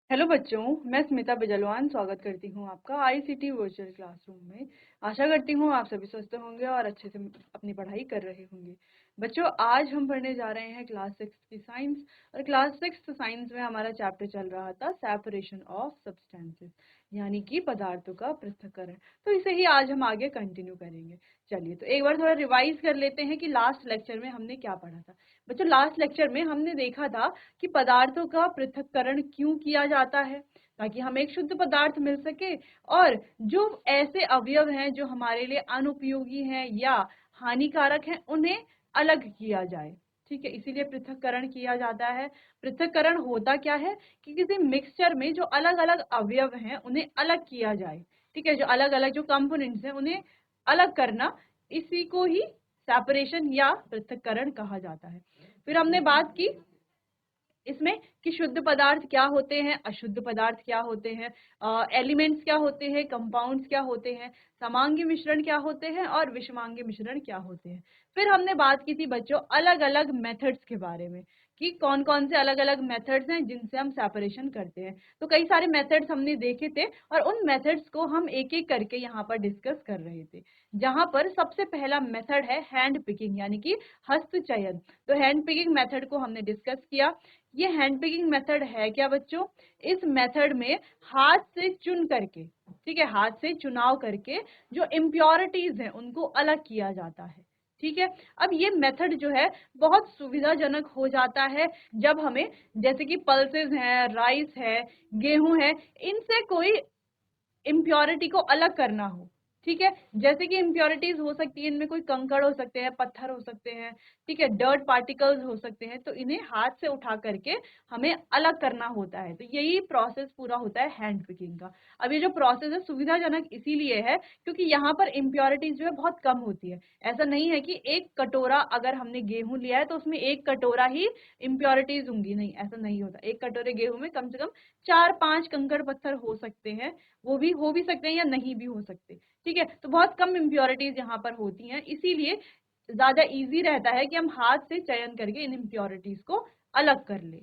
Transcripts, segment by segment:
Hello बच्चों, मैं स्मिता बिजलवान स्वागत करती हूँ आपका आईसीटी वर्चुअल क्लासरूम में। आशा करती हूँ आप सभी स्वस्थ होंगे और अच्छे से अपनी पढ़ाई कर रहे होंगे। बच्चों, आज हम पढ़ने जा रहे हैं क्लास 6 की साइंस। और क्लास 6 साइंस में हमारा चैप्टर चल रहा था सेपरेशन ऑफ सब्सटेंसेस, यानी कि पदार्थों का पृथक्करण। तो इसे ही आज हम आगे कंटिन्यू करेंगे। चलिए, तो एक बार थोड़ा रिवाइज कर लेते हैं कि लास्ट लेक्चर में हमने क्या पढ़ा था। बच्चों, लास्ट लेक्चर में हमने देखा था कि पदार्थों का पृथक्करण क्यों किया जाता है, ताकि हमें एक शुद्ध पदार्थ मिल सके। और जो ऐसे अवयव हैं जो हमारे लिए अनुपयोगी हैं या हानिकारक हैं, उन्हें अलग किया जाए। ठीक है, इसीलिए पृथक्करण किया जाता है। पृथक्करण होता क्या है कि किसी मिक्सचर में जो अलग अलग अवयव हैं उन्हें अलग किया जाए। ठीक है, जो अलग अलग जो कंपोनेंट्स हैं उन्हें अलग करना, इसी को ही सेपरेशन या पृथक्करण कहा जाता है। फिर हमने बात की इसमें कि शुद्ध पदार्थ क्या होते हैं, अशुद्ध पदार्थ क्या होते हैं, एलिमेंट्स क्या होते हैं, कंपाउंड्स क्या होते हैं, समांगी मिश्रण क्या होते हैं और विषमांगी मिश्रण क्या होते हैं। फिर हमने बात की थी बच्चों अलग अलग मेथड्स के बारे में कि कौन कौन से अलग अलग मेथड्स हैं जिनसे हम सेपरेशन करते हैं। तो कई सारे मेथड्स हमने देखे थे और उन मेथड्स को हम एक एक करके यहाँ पर डिस्कस कर रहे थे। जहां पर सबसे पहला मेथड है हैंड पिकिंग, यानी कि हस्त चयन। तो हैंड पिकिंग मेथड को हमने डिस्कस किया। ये हैंड पिकिंग मेथड है क्या बच्चों? इस मेथड में हाथ से चुन करके, ठीक है, हाथ से चुनाव करके जो इम्प्योरिटीज हैं उनको अलग किया जाता है। ठीक है, अब ये मेथड जो है बहुत सुविधाजनक हो जाता है जब हमें, जैसे कि पल्सेस हैं, राइस है, गेहूं है, इनसे कोई इम्प्योरिटी को अलग करना हो। ठीक है, जैसे कि इम्प्योरिटीज हो सकती है, इनमें कोई कंकड़ हो सकते हैं, पत्थर हो सकते हैं, ठीक है, डर्ट पार्टिकल्स हो सकते हैं, तो इन्हें हाथ से उठा करके हमें अलग करना होता है। तो यही प्रोसेस पूरा होता है हैंड पिकिंग का। अब ये जो प्रोसेस है सुविधाजनक इसीलिए है क्योंकि यहाँ पर इम्प्योरिटीज जो है बहुत कम होती है। ऐसा नहीं है कि एक कटोरा अगर हमने गेहूं लिया है तो उसमें एक कटोरा ही इम्प्योरिटीज होंगी, नहीं, ऐसा नहीं होता। एक कटोरे गेहूं में कम से कम 4-5 कंकड़ पत्थर हो सकते हैं, वो भी हो भी सकते हैं या नहीं भी हो सकते। ठीक है, तो बहुत कम इम्प्योरिटीज यहाँ पर होती हैं, इसीलिए ज्यादा इजी रहता है कि हम हाथ से चयन करके इन इम्प्योरिटीज को अलग कर ले।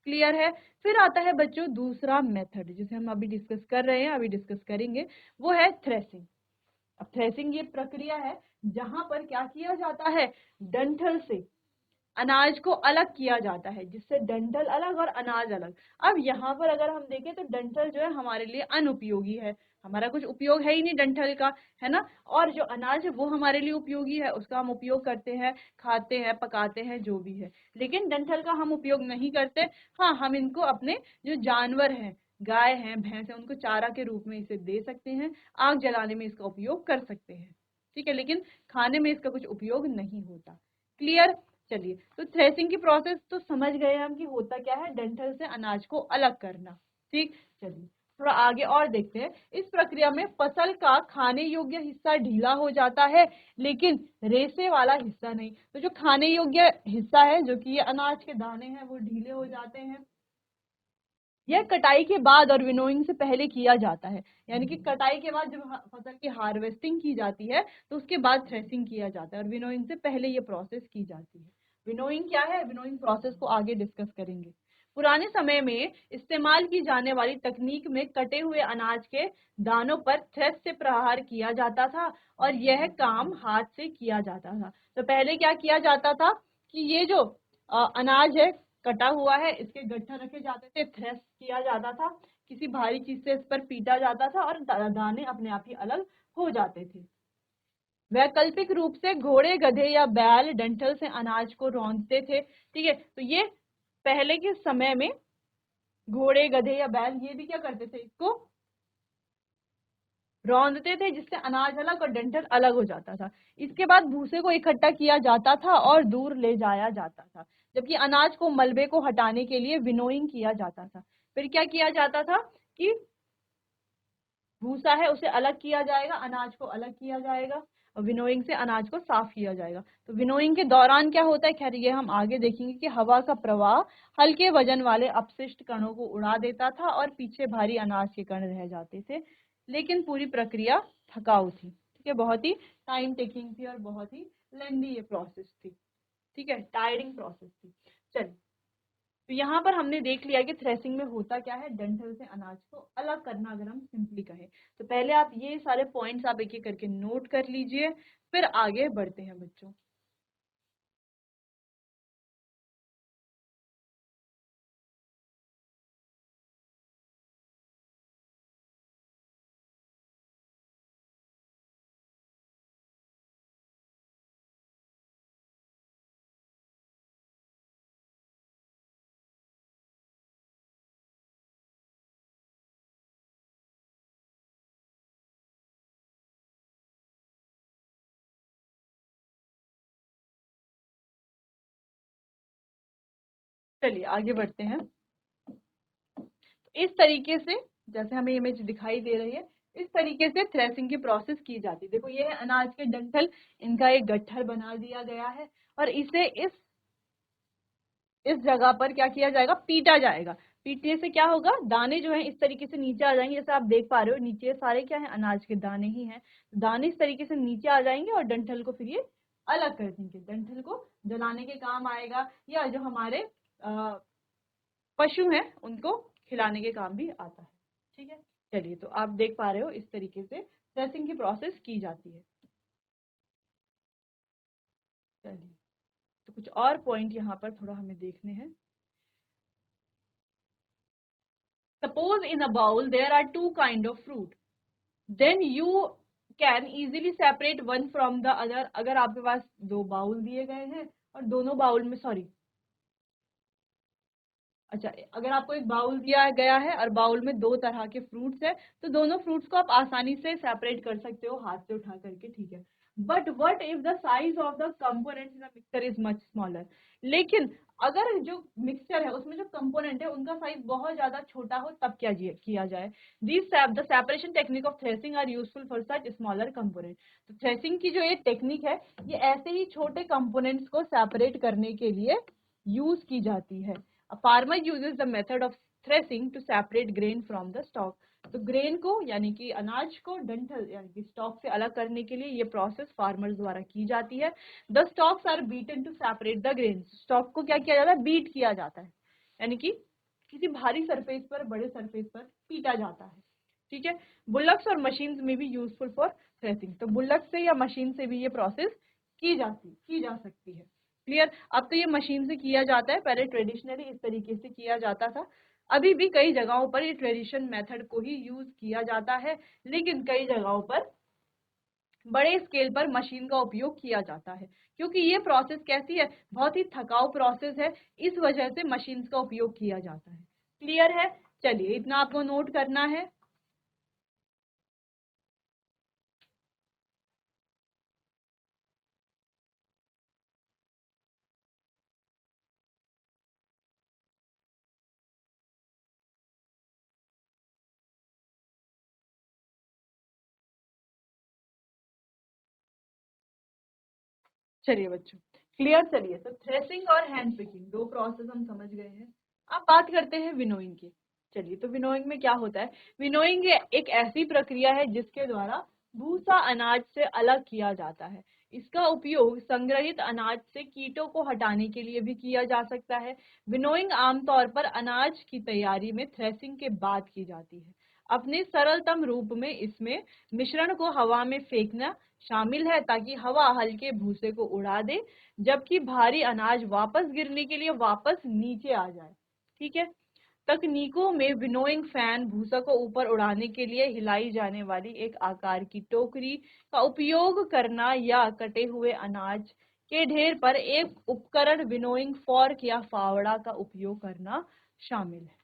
क्लियर है? फिर आता है बच्चों दूसरा मेथड जिसे हम अभी डिस्कस कर रहे हैं, अभी डिस्कस करेंगे, वो है थ्रेसिंग। अब थ्रेसिंग ये प्रक्रिया है जहां पर क्या किया जाता है, डंठल से अनाज को अलग किया जाता है, जिससे डंठल अलग और अनाज अलग। अब यहाँ पर अगर हम देखें तो डंठल जो है हमारे लिए अनुपयोगी है, हमारा कुछ उपयोग है ही नहीं डंठल का, है ना। और जो अनाज है वो हमारे लिए उपयोगी है, उसका हम उपयोग करते हैं, खाते हैं, पकाते हैं, जो भी है। लेकिन डंठल का हम उपयोग नहीं करते। हाँ, हम इनको अपने जो जानवर हैं, गाय हैं, भैंस हैं, उनको चारा के रूप में इसे दे सकते हैं, आग जलाने में इसका उपयोग कर सकते हैं। ठीक है, लेकिन खाने में इसका कुछ उपयोग नहीं होता। क्लियर? चलिए, तो थ्रेसिंग की प्रोसेस तो समझ गए हम कि होता क्या है, डंठल से अनाज को अलग करना। ठीक, चलिए थोड़ा आगे और देखते हैं। इस प्रक्रिया में फसल का खाने योग्य हिस्सा ढीला हो जाता है, लेकिन रेशे वाला हिस्सा नहीं। तो जो खाने योग्य हिस्सा है, जो कि ये अनाज के दाने हैं, वो ढीले हो जाते हैं। यह कटाई के बाद और विनोइंग से पहले किया जाता है, यानी कि कटाई के बाद जब फसल की हार्वेस्टिंग की जाती है तो उसके बाद थ्रेसिंग किया जाता है, और विनोइंग से पहले ये प्रोसेस की जाती है। विनोइंग क्या है, विनोइंग प्रोसेस को आगे डिस्कस करेंगे। पुराने समय में इस्तेमाल की जाने वाली तकनीक में कटे हुए अनाज के दानों पर थ्रेस से प्रहार किया जाता था और यह काम हाथ से किया जाता था। तो पहले क्या किया जाता था कि ये जो अनाज है कटा हुआ है, इसके गट्ठर रखे जाते थे, थ्रेस किया जाता था, किसी भारी चीज से इस पर पीटा जाता था और दाने अपने आप ही अलग हो जाते थे। वैकल्पिक रूप से घोड़े, गधे या बैल डंठल से अनाज को रौंदते थे। ठीक है, तो ये पहले के समय में घोड़े, गधे या बैल ये भी क्या करते थे, इसको रौंदते थे, जिससे अनाज अलग और डंठल अलग हो जाता था। इसके बाद भूसे को इकट्ठा किया जाता था और दूर ले जाया जाता था, जबकि अनाज को मलबे को हटाने के लिए विनोइंग किया जाता था। फिर क्या किया जाता था कि भूसा है उसे अलग किया जाएगा, अनाज को अलग किया जाएगा, और विनोइंग से अनाज को साफ किया जाएगा। तो विनोइंग के दौरान क्या होता है, खैर ये हम आगे देखेंगे कि हवा का प्रवाह हल्के वजन वाले अपशिष्ट कणों को उड़ा देता था और पीछे भारी अनाज के कण रह जाते थे। लेकिन पूरी प्रक्रिया थकाऊ थी। ठीक है, बहुत ही टाइम टेकिंग थी और बहुत ही लेंदी ये प्रोसेस थी। ठीक है, टायरिंग प्रोसेस थी। चलिए, तो यहाँ पर हमने देख लिया कि थ्रेसिंग में होता क्या है, डंठल से अनाज को अलग करना, अगर हम सिंपली कहें तो। पहले आप ये सारे पॉइंट्स आप एक एक करके नोट कर लीजिए, फिर आगे बढ़ते हैं बच्चों। चलिए आगे बढ़ते हैं। इस तरीके से जैसे हमें इमेज दिखाई दे रही है, इस तरीके से थ्रेसिंग की प्रोसेस की जाती है। देखो ये है अनाज के डंठल, इनका एक गट्ठर बना दिया गया है और इसे इस जगह पर क्या किया जाएगा, पीटा जाएगा। पीटने से क्या होगा, दाने जो है इस तरीके से नीचे आ जाएंगे। जैसे आप देख पा रहे हो नीचे सारे क्या है, अनाज के दाने ही हैं। दाने इस तरीके से नीचे आ जाएंगे और डंठल को फिर ये अलग कर देंगे। डंठल को जलाने के काम आएगा, या जो हमारे पशु हैं उनको खिलाने के काम भी आता है। ठीक है, चलिए तो आप देख पा रहे हो इस तरीके से थ्रेसिंग की प्रोसेस की जाती है। चलिए तो कुछ और पॉइंट यहाँ पर थोड़ा हमें देखने हैं। Suppose in a bowl there are two kind of fruit, then you can easily separate one from the other। अगर आपके पास दो बाउल दिए गए हैं और दोनों बाउल में अच्छा, अगर आपको एक बाउल दिया गया है और बाउल में दो तरह के फ्रूट्स है, तो दोनों फ्रूट्स को आप आसानी से सेपरेट कर सकते हो हाथ से उठा करके, ठीक है। But what if the size of the component in the mixture is much smaller. लेकिन अगर जो मिक्सचर है उसमें जो कंपोनेंट है उनका साइज बहुत ज्यादा छोटा हो, तब क्या किया जाए। The separation technique of threshing are useful for such smaller component. तो थ्रेसिंग की जो ये टेक्निक है, ये ऐसे ही छोटे कंपोनेंट्स को सेपरेट करने के लिए यूज की जाती है। A farmer uses the method of threshing to separate grain from the stalk। तो ग्रेन को यानी कि अनाज को डंठल यानी कि स्टॉक से अलग करने के लिए ये प्रोसेस फार्मर्स द्वारा की जाती है। The stalks are beaten to separate the grain. Stalk को क्या किया जाता है, बीट किया जाता है, यानी कि किसी भारी सरफेस पर, बड़े सरफेस पर पीटा जाता है। ठीक है, बुल्लक्स और मशीन्स में भी यूजफुल फॉर थ्रेसिंग। तो बुल्लक से या मशीन से भी ये प्रोसेस की जा सकती है। क्लियर। अब तो ये मशीन से किया जाता है, पहले ट्रेडिशनली इस तरीके से किया जाता था। अभी भी कई जगहों पर ये ट्रेडिशन मेथड को ही यूज किया जाता है, लेकिन कई जगहों पर बड़े स्केल पर मशीन का उपयोग किया जाता है, क्योंकि ये प्रोसेस कैसी है, बहुत ही थकाऊ प्रोसेस है, इस वजह से मशीन का उपयोग किया जाता है। क्लियर है। चलिए इतना आपको नोट करना है। चलिए बच्चों क्लियर। चलिए तो थ्रेसिंग और हैंड पिकिंग दो प्रोसेस हम समझ गए हैं। अब बात करते हैं विनोइंग की। चलिए तो विनोइंग में क्या होता है, विनोइंग एक ऐसी प्रक्रिया है जिसके द्वारा भूसा अनाज से अलग किया जाता है। इसका उपयोग संग्रहित अनाज से कीटों को हटाने के लिए भी किया जा सकता है। विनोइंग आमतौर पर अनाज की तैयारी में थ्रेसिंग के बाद की जाती है। अपने सरलतम रूप में इसमें मिश्रण को हवा में फेंकना शामिल है, ताकि हवा हल्के भूसे को उड़ा दे, जबकि भारी अनाज वापस गिरने के लिए वापस नीचे आ जाए। ठीक है, तकनीकों में विनोइंग फैन, भूसा को ऊपर उड़ाने के लिए हिलाई जाने वाली एक आकार की टोकरी का उपयोग करना, या कटे हुए अनाज के ढेर पर एक उपकरण विनोइंग फॉर्क या फावड़ा का उपयोग करना शामिल है।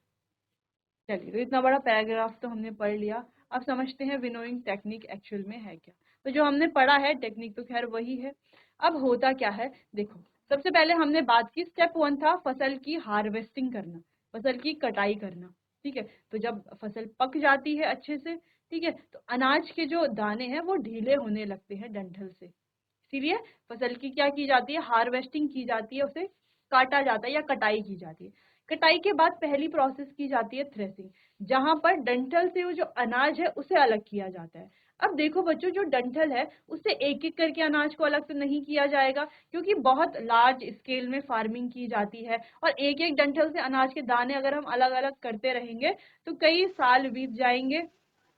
चलिए तो इतना बड़ा पैराग्राफ तो हमने पढ़ लिया। अब समझते हैं विनोइंग टेक्निक एक्चुअल में है क्या। तो जो हमने पढ़ा है टेक्निक तो खैर वही है। अब होता क्या है, देखो सबसे पहले हमने बात की, स्टेप 1 था फसल की हार्वेस्टिंग करना, फसल की कटाई करना। ठीक है, तो जब फसल पक जाती है अच्छे से, ठीक है, तो अनाज के जो दाने हैं वो ढीले होने लगते हैं डंठल से। इसीलिए फसल की क्या की जाती है, हार्वेस्टिंग की जाती है, उसे काटा जाता है या कटाई की जाती है। कटाई के बाद पहली प्रोसेस की जाती है थ्रेसिंग, जहां पर डंठल से वो जो अनाज है उसे अलग किया जाता है। अब देखो बच्चों, जो डंठल है उससे एक एक करके अनाज को अलग तो नहीं किया जाएगा, क्योंकि बहुत लार्ज स्केल में फार्मिंग की जाती है, और एक एक डंठल से अनाज के दाने अगर हम अलग अलग करते रहेंगे तो कई साल बीत जाएंगे,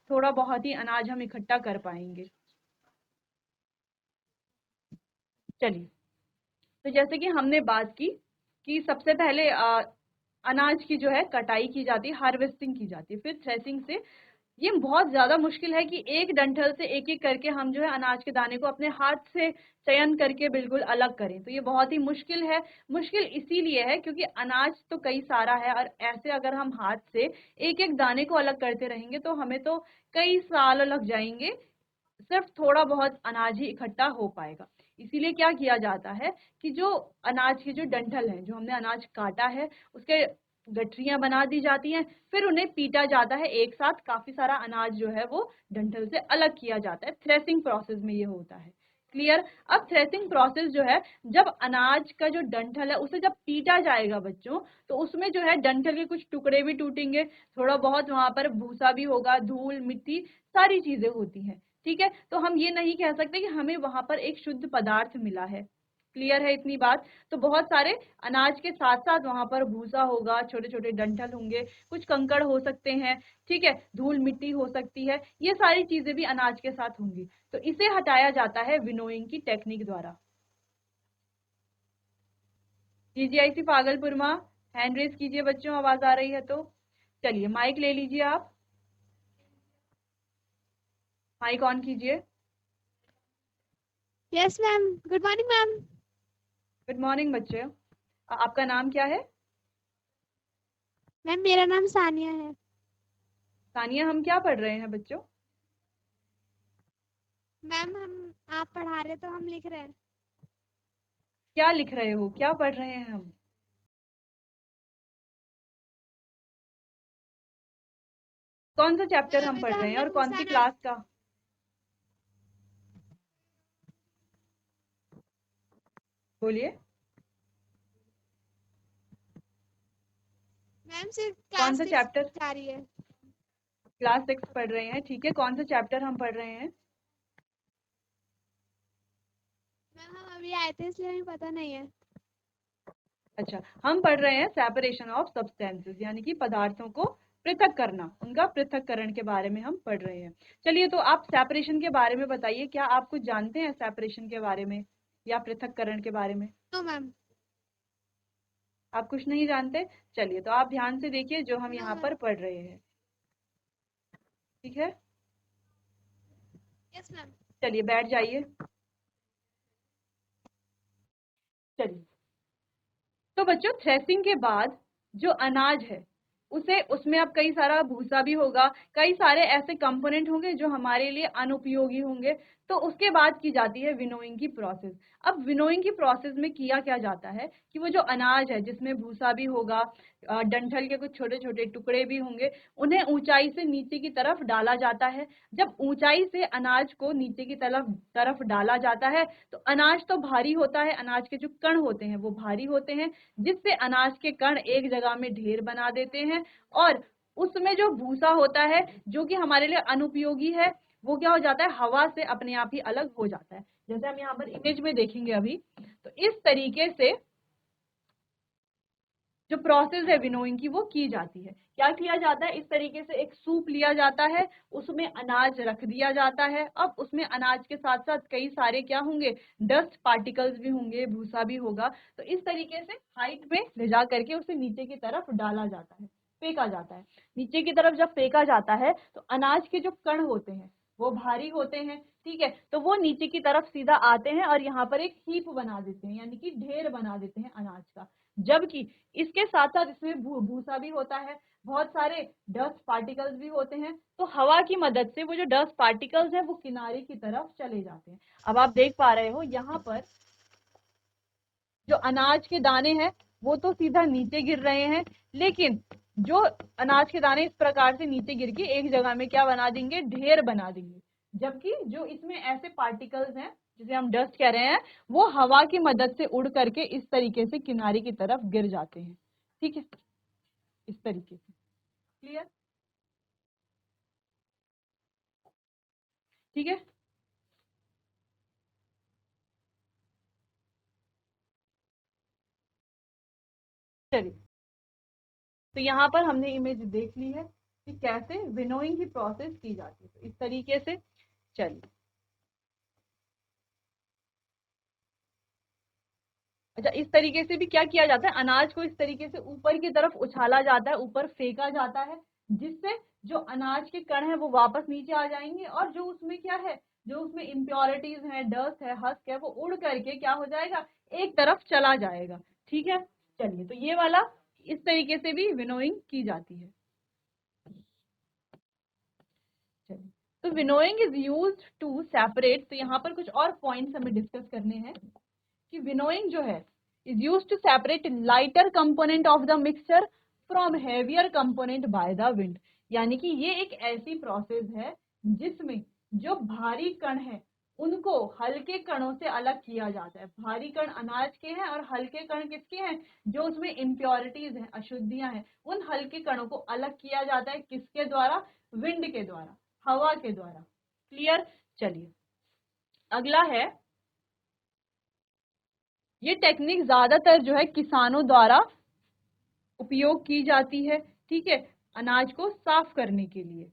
थोड़ा बहुत ही अनाज हम इकट्ठा कर पाएंगे। चलिए, तो जैसे कि हमने बात की कि सबसे पहले अनाज की जो है कटाई की जाती है, हार्वेस्टिंग की जाती है, फिर थ्रेसिंग से। ये बहुत ज्यादा मुश्किल है कि एक डंठल से एक एक करके हम जो है अनाज के दाने को अपने हाथ से चयन करके बिल्कुल अलग करें, तो ये बहुत ही मुश्किल है। मुश्किल इसीलिए है क्योंकि अनाज तो कई सारा है, और ऐसे अगर हम हाथ से एक एक दाने को अलग करते रहेंगे तो हमें तो कई साल लग जाएंगे, सिर्फ थोड़ा बहुत अनाज ही इकट्ठा हो पाएगा। इसीलिए क्या किया जाता है कि जो अनाज के जो डंठल हैं, जो हमने अनाज काटा है, उसके गठरियां बना दी जाती हैं, फिर उन्हें पीटा जाता है एक साथ, काफी सारा अनाज जो है वो डंठल से अलग किया जाता है। थ्रेसिंग प्रोसेस में ये होता है। क्लियर? अब थ्रेसिंग प्रोसेस जो है, जब अनाज का जो डंठल है उसे जब पीटा जाएगा बच्चों, तो उसमें जो है डंठल के कुछ टुकड़े भी टूटेंगे, थोड़ा बहुत वहां पर भूसा भी होगा, धूल मिट्टी सारी चीजें होती हैं। ठीक है, तो हम ये नहीं कह सकते कि हमें वहां पर एक शुद्ध पदार्थ मिला है। क्लियर है इतनी बात? तो बहुत सारे अनाज के साथ साथ वहां पर भूसा होगा, छोटे छोटे डंठल होंगे, कुछ कंकड़ हो सकते हैं, ठीक है, धूल मिट्टी हो सकती है, ये सारी चीजें भी अनाज के साथ होंगी। तो इसे हटाया जाता है विनोइंग की टेक्निक द्वारा। जीजीआईसी भागलपुर में हैंड रेस कीजिए बच्चों, आवाज आ रही है तो। चलिए, माइक ले लीजिए आप, माइक ऑन कीजिए। Yes ma'am, good morning ma'am. Good morning बच्चे, आपका नाम क्या है? मैम मेरा नाम सानिया है। सानिया, हम क्या पढ़ रहे हैं बच्चों? मैम हम आप पढ़ा रहे तो हम लिख रहे हैं। क्या लिख रहे हो, क्या पढ़ रहे हैं हम? कौन सा चैप्टर मैम हम अभी पढ़ तो रहे हैं हमने और कौन भूसा सी डाल। क्लास का? बोलिए। मैम सिर्फ कौन क्लास सा 6 चैप्टर? जा रही है। क्लास 6 पढ़ रहे हैं, ठीक है। कौन सा चैप्टर हम पढ़ रहे हैं? मैम हम अभी आए थे इसलिए हमें पता नहीं है। अच्छा, हम पढ़ रहे हैं सेपरेशन ऑफ सब्सटेंसेस, यानी कि पदार्थों को पृथक करना, उनका पृथक्करण के बारे में हम पढ़ रहे हैं। चलिए, तो आप सेपरेशन के बारे में बताइए, क्या आप कुछ जानते हैं सेपरेशन के बारे में या पृथक्करण के बारे में? No ma'am. आप कुछ नहीं जानते? चलिए, तो आप ध्यान से देखिए जो हम नो यहाँ मैम। पर पढ़ रहे हैं, ठीक है। Yes ma'am. चलिए, बैठ जाइए। चलिए, तो बच्चों, थ्रेसिंग के बाद जो अनाज है उसे, उसमें अब कई सारा भूसा भी होगा, कई सारे ऐसे कंपोनेंट होंगे जो हमारे लिए अनुपयोगी होंगे, तो उसके बाद की जाती है विनोइंग की प्रोसेस। अब विनोइंग की प्रोसेस में किया क्या जाता है कि वो जो अनाज है जिसमें भूसा भी होगा, डंठल के कुछ छोटे छोटे टुकड़े भी होंगे, उन्हें ऊंचाई से नीचे की तरफ डाला जाता है। जब ऊंचाई से अनाज को नीचे की तरफ तरफ डाला जाता है तो अनाज तो भारी होता है, अनाज के जो कण होते हैं वो भारी होते हैं, जिससे अनाज के कण एक जगह में ढेर बना देते हैं, और उसमें जो भूसा होता है जो कि हमारे लिए अनुपयोगी है, वो क्या हो जाता है, हवा से अपने आप ही अलग हो जाता है, जैसे हम यहाँ पर इमेज में देखेंगे अभी। तो इस तरीके से जो प्रोसेस है विनोइंग की वो की जाती है। क्या किया जाता है, इस तरीके से एक सूप लिया जाता है, उसमें अनाज रख दिया जाता है। अब उसमें अनाज के साथ साथ कई सारे क्या होंगे, डस्ट पार्टिकल्स भी होंगे, भूसा भी होगा। तो इस तरीके से हाइट में ले जा करके उसे नीचे की तरफ डाला जाता है, फेंका जाता है। नीचे की तरफ जब फेंका जाता है तो अनाज के जो कण होते हैं वो भारी होते हैं, ठीक है, तो वो नीचे की तरफ सीधा आते हैं और यहाँ पर एक हीप बना देते हैं, यानी कि ढेर बना देते हैं अनाज का। जबकि इसके साथ साथ इसमें भूसा भी होता है, बहुत सारे डस्ट पार्टिकल्स भी होते हैं, तो हवा की मदद से वो जो डस्ट पार्टिकल्स है वो किनारे की तरफ चले जाते हैं। अब आप देख पा रहे हो यहाँ पर जो अनाज के दाने हैं वो तो सीधा नीचे गिर रहे हैं, लेकिन जो अनाज के दाने इस प्रकार से नीचे गिर के एक जगह में क्या बना देंगे, ढेर बना देंगे। जबकि जो इसमें ऐसे पार्टिकल्स हैं जिसे हम डस्ट कह रहे हैं, वो हवा की मदद से उड़ करके इस तरीके से किनारे की तरफ गिर जाते हैं, ठीक है, इस तरीके से। क्लियर? ठीक है। चलिए, तो यहाँ पर हमने इमेज देख ली है कि कैसे विनोइंग की प्रोसेस की जाती है। तो इस तरीके से चलिए, अच्छा इस तरीके से भी क्या किया जाता है, अनाज को इस तरीके से ऊपर की तरफ उछाला जाता है, ऊपर फेंका जाता है, जिससे जो अनाज के कण है वो वापस नीचे आ जाएंगे और जो उसमें क्या है, जो उसमें इम्प्योरिटीज है, डस्ट है, हस्क है, वो उड़ करके क्या हो जाएगा, एक तरफ चला जाएगा। ठीक है। चलिए, तो ये वाला इस तरीके से भी विनोइंग की जाती है। चलिए, तो winnowing is used to separate, तो यहाँ पर कुछ और पॉइंट्स हमें डिस्कस करने हैं कि विनोइंग जो है is used to separate lighter component of the mixture from heavier component by the wind. यानी कि ये एक ऐसी प्रोसेस है जिसमें जो भारी कण है उनको हल्के कणों से अलग किया जाता है। भारी कण अनाज के हैं और हल्के कण किसके हैं, जो उसमें इम्प्योरिटीज हैं, अशुद्धियां हैं, उन हल्के कणों को अलग किया जाता है। किसके द्वारा, विंड के द्वारा, हवा के द्वारा। क्लियर। चलिए, अगला है, ये टेक्निक ज्यादातर जो है किसानों द्वारा उपयोग की जाती है। ठीक है, अनाज को साफ करने के लिए।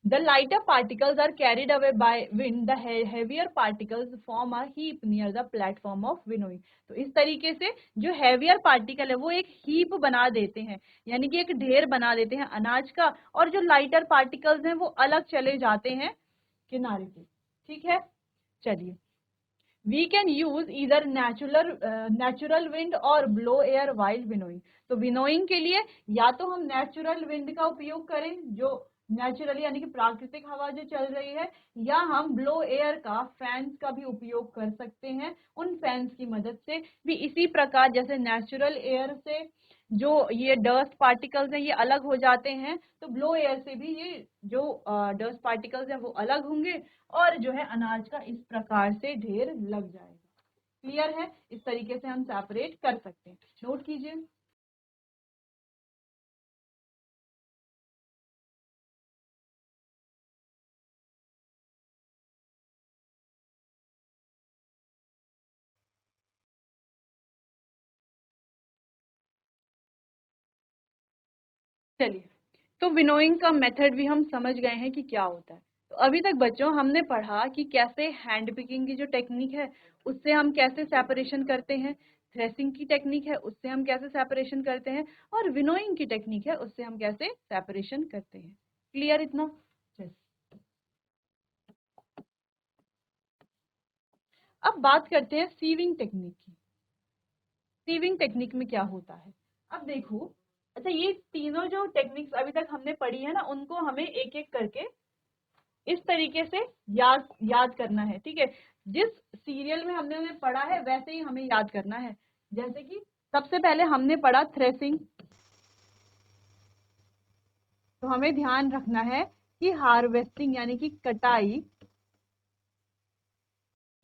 The lighter particles are carried away by wind. The heavier particles form a heap near the platform of winnowing. तो इस तरीके से जो heavier particle है वो एक heap बना देते हैं, यानी कि एक ढेर बना देते हैं अनाज का, और जो lighter particles हैं वो अलग चले जाते हैं किनारे पे। ठीक है। चलिए, we can use either natural wind और blow air while winnowing. तो विनोइंग के लिए या तो हम नेचुरल विंड का उपयोग करें, जो नेचुरली यानी कि प्राकृतिक हवा जो चल रही है, या हम ब्लो एयर का, फैंस का भी उपयोग कर सकते हैं। उन फैंस की मदद से भी इसी प्रकार जैसे नेचुरल एयर से जो ये डस्ट पार्टिकल्स हैं ये अलग हो जाते हैं, तो ब्लो एयर से भी ये जो डस्ट पार्टिकल्स हैं वो अलग होंगे और जो है अनाज का इस प्रकार से ढेर लग जाएगा। क्लियर है। इस तरीके से हम सेपरेट कर सकते हैं। नोट कीजिए। चलिए, तो विनोइंग का मेथड भी हम समझ गए हैं कि क्या होता है। तो अभी तक बच्चों हमने पढ़ा कि कैसे हैंड पिकिंग की जो टेक्निक है उससे हम कैसे सेपरेशन करते हैं, थ्रेसिंग की टेक्निक है उससे हम कैसे सेपरेशन करते हैं, और विनोइंग की टेक्निक है उससे हम कैसे सेपरेशन करते हैं। क्लियर इतना? अब बात करते हैं सीविंग टेक्निक की। सीविंग टेक्निक में क्या होता है, अब देखो। अच्छा, ये तीनों जो टेक्निक्स अभी तक हमने पढ़ी है ना, उनको हमें एक एक करके इस तरीके से याद करना है। ठीक है, जिस सीरियल में हमने उन्हें पढ़ा है वैसे ही हमें याद करना है। जैसे कि सबसे पहले हमने पढ़ा थ्रेसिंग, तो हमें ध्यान रखना है कि हार्वेस्टिंग यानी कि कटाई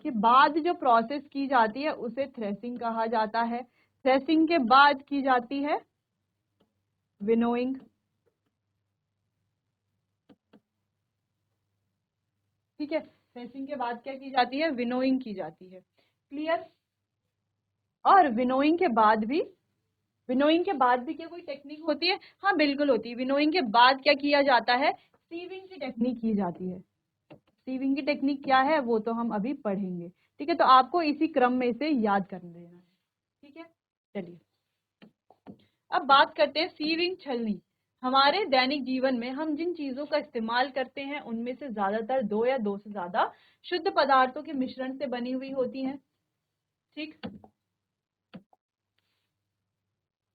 के बाद जो प्रोसेस की जाती है उसे थ्रेसिंग कहा जाता है। थ्रेसिंग के बाद की जाती है विनोइंग। ठीक है, थ्रेसिंग के बाद क्या की जाती है, विनोइंग की जाती है। क्लियर। और विनोइंग के बाद भी क्या कोई टेक्निक होती है? हाँ बिल्कुल होती है। विनोइंग के बाद क्या किया जाता है, सीविंग की टेक्निक की जाती है। सीविंग की टेक्निक क्या है वो तो हम अभी पढ़ेंगे। ठीक है, तो आपको इसी क्रम में इसे याद कर लेना है। ठीक है। चलिए, अब बात करते हैं सीविंग छलनी। हमारे दैनिक जीवन में हम जिन चीजों का इस्तेमाल करते हैं उनमें से ज्यादातर दो या दो से ज्यादा शुद्ध पदार्थों के मिश्रण से बनी हुई होती हैं। ठीक,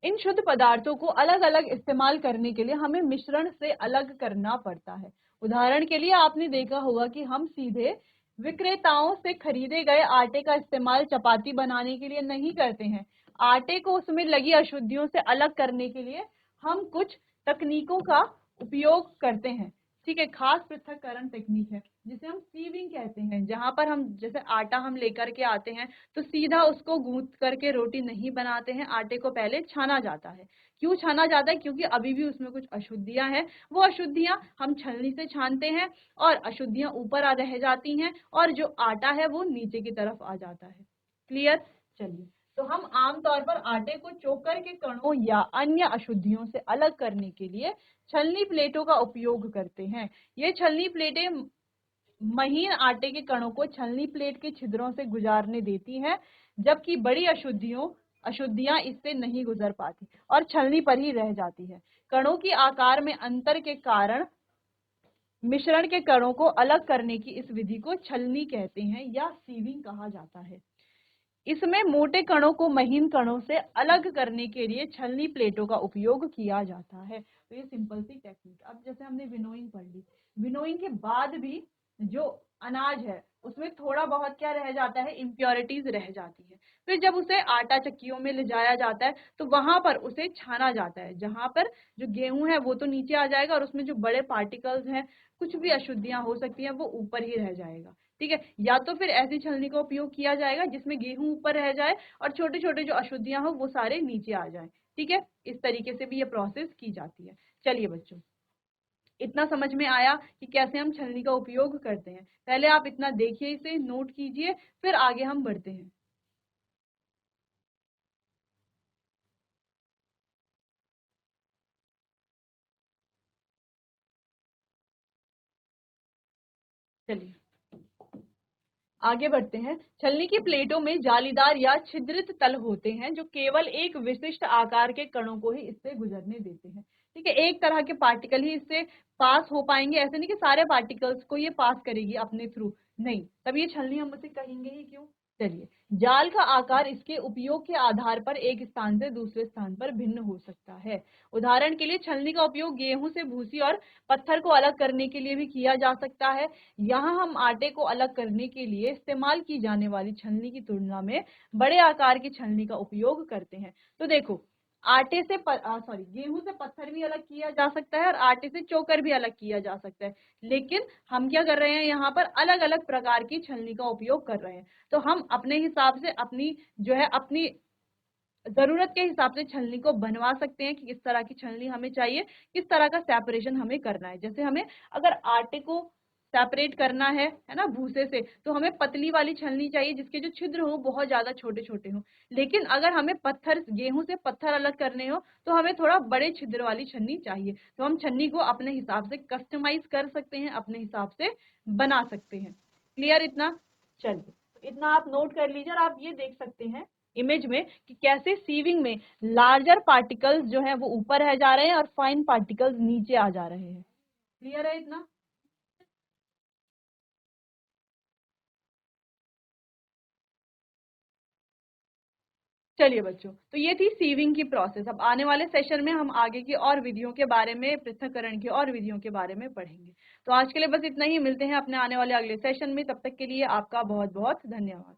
इन शुद्ध पदार्थों को अलग अलग इस्तेमाल करने के लिए हमें मिश्रण से अलग करना पड़ता है। उदाहरण के लिए आपने देखा होगा कि हम सीधे विक्रेताओं से खरीदे गए आटे का इस्तेमाल चपाती बनाने के लिए नहीं करते हैं। आटे को उसमें लगी अशुद्धियों से अलग करने के लिए हम कुछ तकनीकों का उपयोग करते हैं। ठीक है, खास पृथक्करण तकनीक है जिसे हम सीविंग कहते हैं, जहां पर हम जैसे आटा हम लेकर के आते हैं तो सीधा उसको गूंथ करके रोटी नहीं बनाते हैं, आटे को पहले छाना जाता है। क्यों छाना जाता है? क्योंकि अभी भी उसमें कुछ अशुद्धियां हैं, वो अशुद्धियां हम छलनी से छानते हैं और अशुद्धियां ऊपर आ रह जाती हैं और जो आटा है वो नीचे की तरफ आ जाता है। क्लियर? चलिए, तो हम आमतौर पर आटे को चोकर के कणों या अन्य अशुद्धियों से अलग करने के लिए छलनी प्लेटों का उपयोग करते हैं। ये छलनी प्लेटें महीन आटे के कणों को छलनी प्लेट के छिद्रों से गुजारने देती हैं, जबकि बड़ी अशुद्धियां इससे नहीं गुजर पाती और छलनी पर ही रह जाती है। कणों की आकार में अंतर के कारण मिश्रण के कणों को अलग करने की इस विधि को छलनी कहते हैं या सीविंग कहा जाता है। इसमें मोटे कणों को महीन कणों से अलग करने के लिए छलनी प्लेटों का उपयोग किया जाता है। तो ये सिंपल सी टेक्निक। अब जैसे हमने विनोइंग पढ़ ली, विनोइंग के बाद भी जो अनाज है उसमें थोड़ा बहुत क्या रह जाता है, इम्प्योरिटीज रह जाती है। फिर जब उसे आटा चक्कियों में ले जाया जाता है तो वहां पर उसे छाना जाता है, जहां पर जो गेहूं है वो तो नीचे आ जाएगा और उसमें जो बड़े पार्टिकल्स हैं, कुछ भी अशुद्धियां हो सकती हैं, वो ऊपर ही रह जाएगा। ठीक है, या तो फिर ऐसी छलनी का उपयोग किया जाएगा जिसमें गेहूं ऊपर रह जाए और छोटे छोटे जो अशुद्धियां हो वो सारे नीचे आ जाए। ठीक है, इस तरीके से भी ये प्रोसेस की जाती है। चलिए बच्चों, इतना समझ में आया कि कैसे हम छलनी का उपयोग करते हैं। पहले आप इतना देखिए, इसे नोट कीजिए, फिर आगे हम बढ़ते हैं। चलिए आगे बढ़ते हैं। छलनी की प्लेटों में जालीदार या छिद्रित तल होते हैं जो केवल एक विशिष्ट आकार के कणों को ही इससे गुजरने देते हैं। ठीक है, एक तरह के पार्टिकल ही इससे पास हो पाएंगे, ऐसे नहीं कि सारे पार्टिकल्स को ये पास करेगी अपने थ्रू, नहीं, तब ये छलनी हम उसे कहेंगे ही क्यों। चलिए, जाल का आकार इसके उपयोग के आधार पर एक स्थान से दूसरे स्थान पर भिन्न हो सकता है। उदाहरण के लिए छलनी का उपयोग गेहूं से भूसी और पत्थर को अलग करने के लिए भी किया जा सकता है। यहाँ हम आटे को अलग करने के लिए इस्तेमाल की जाने वाली छलनी की तुलना में बड़े आकार की छलनी का उपयोग करते हैं। तो देखो, आटे से गेहूं से पत्थर भी अलग किया जा सकता है और आटे से चोकर भी अलग किया जा सकता है, लेकिन हम क्या कर रहे हैं, यहाँ पर अलग अलग प्रकार की छलनी का उपयोग कर रहे हैं। तो हम अपने हिसाब से अपनी जरूरत के हिसाब से छलनी को बनवा सकते हैं कि किस तरह की छलनी हमें चाहिए, किस तरह का सेपरेशन हमें करना है। जैसे हमें अगर आटे को सेपरेट करना है ना, भूसे से, तो हमें पतली वाली छलनी चाहिए जिसके जो छिद्र हो बहुत ज्यादा छोटे छोटे हो। लेकिन अगर हमें गेहूं से पत्थर अलग करने हो तो हमें थोड़ा बड़े छिद्र वाली छलनी चाहिए। तो हम छलनी को अपने हिसाब से कस्टमाइज कर सकते हैं, अपने हिसाब से बना सकते हैं। क्लियर इतना? चलिए, इतना आप नोट कर लीजिए और आप ये देख सकते हैं इमेज में कि कैसे सीविंग में लार्जर पार्टिकल्स जो है वो ऊपर रह जा रहे हैं और फाइन पार्टिकल्स नीचे आ जा रहे हैं। क्लियर है इतना? चलिए बच्चों, तो ये थी सीविंग की प्रोसेस। अब आने वाले सेशन में हम आगे की और विधियों के बारे में, पृथक्करण की और विधियों के बारे में पढ़ेंगे। तो आज के लिए बस इतना ही, मिलते हैं अपने आने वाले अगले सेशन में। तब तक के लिए आपका बहुत बहुत धन्यवाद।